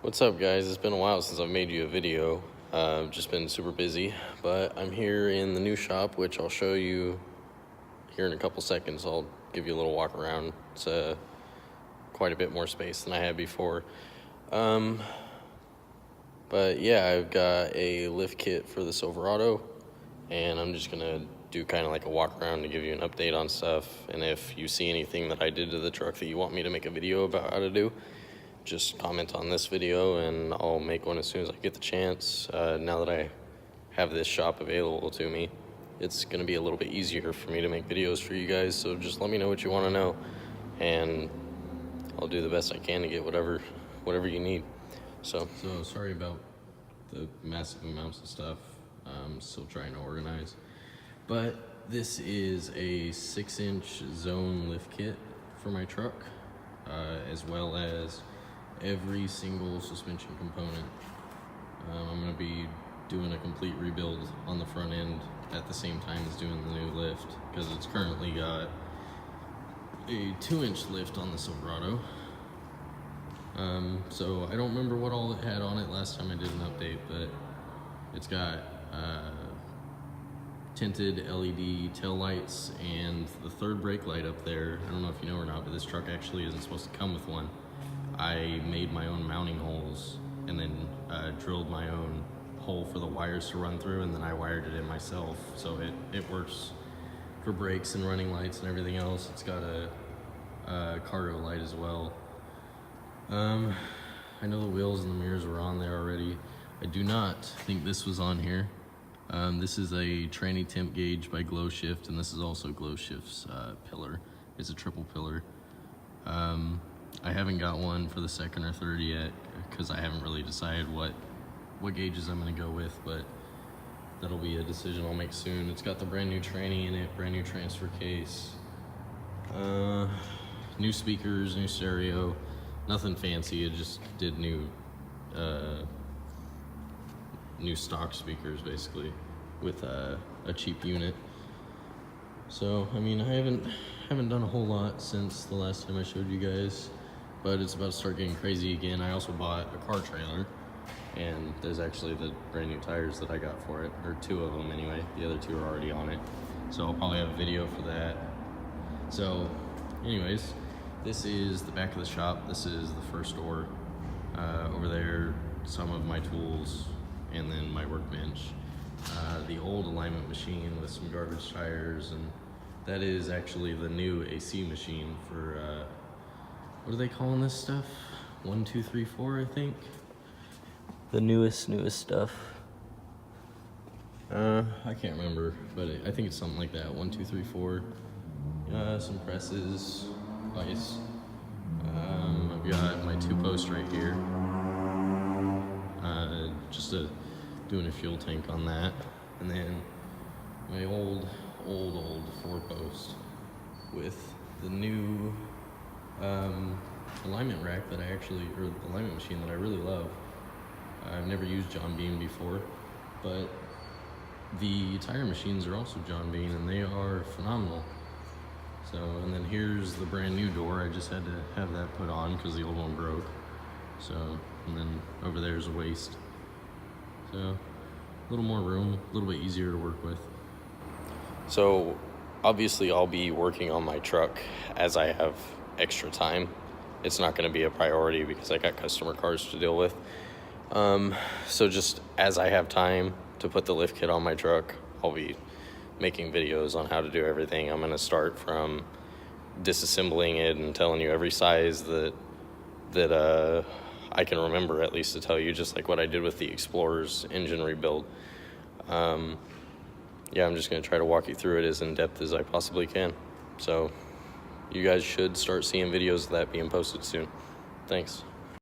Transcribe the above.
What's up, guys? It's been a while since I've made you a video. I've just been super busy, but I'm here in the new shop, which I'll show you here in a couple seconds. I'll give you a little walk around. It's quite a bit more space than I had before. But yeah, I've got a lift kit for the Silverado, and I'm just gonna do kind of like a walk around to give you an update on stuff. And if you see anything that I did to the truck that you want me to make a video about how to do, just comment on this video and I'll make one as soon as I get the chance. Now that I have this shop available to me, it's going to be a little bit easier for me to make videos for you guys, so just let me know what you want to know and I'll do the best I can to get whatever you need. So sorry about the massive amounts of stuff. I'm still trying to organize, but this is a 6-inch zone lift kit for my truck, as well as every single suspension component. I'm going to be doing a complete rebuild on the front end at the same time as doing the new lift, because it's currently got a 2-inch lift on the Silverado. So I don't remember what all it had on it last time I did an update, but it's got tinted LED tail lights and the third brake light up there. I don't know if you know or not, but this truck actually isn't supposed to come with one. I made my own mounting holes and then drilled my own hole for the wires to run through, and then I wired it in myself, so it works for brakes and running lights and everything else. It's got a cargo light as well. I know the wheels and the mirrors were on there already. I do not think this was on here. This is a tranny temp gauge by Glow Shift, and this is also Glow Shift's pillar. It's a triple pillar. I haven't got one for the second or third yet, because I haven't really decided what gauges I'm going to go with, but that'll be a decision I'll make soon. It's got the brand new tranny in it, brand new transfer case, new speakers, new stereo, nothing fancy. It just did new stock speakers basically with a cheap unit. So I mean, I haven't done a whole lot since the last time I showed you guys, but it's about to start getting crazy again. I also bought a car trailer, and there's actually the brand new tires that I got for it, or 2 of them anyway. The other 2 are already on it, so I'll probably have a video for that. So anyways, this is the back of the shop. This is the first door. Over there, some of my tools, and then my workbench. The old alignment machine with some garbage tires, and that is actually the new AC machine for what are they calling this stuff? 1, 2, 3, 4, I think. The newest stuff. I can't remember, but I think it's something like that. 1, 2, 3, 4. Some presses, vice. I've got my 2 posts right here. Just doing a fuel tank on that, and then my old 4-post with the new alignment rack that or alignment machine that I really love. I've never used John Bean before, but the tire machines are also John Bean, and they are phenomenal. So, and then here's the brand new door. I just had to have that put on because the old one broke. So, and then over there's a waste. So, a little more room, a little bit easier to work with. So, obviously I'll be working on my truck as I have extra time. It's not going to be a priority because I got customer cars to deal with. So just as I have time to put the lift kit on my truck, I'll be making videos on how to do everything. I'm going to start from disassembling it and telling you every size that I can remember, at least, to tell you, just like what I did with the Explorer's engine rebuild. Yeah, I'm just going to try to walk you through it as in depth as I possibly can. So you guys should start seeing videos of that being posted soon. Thanks.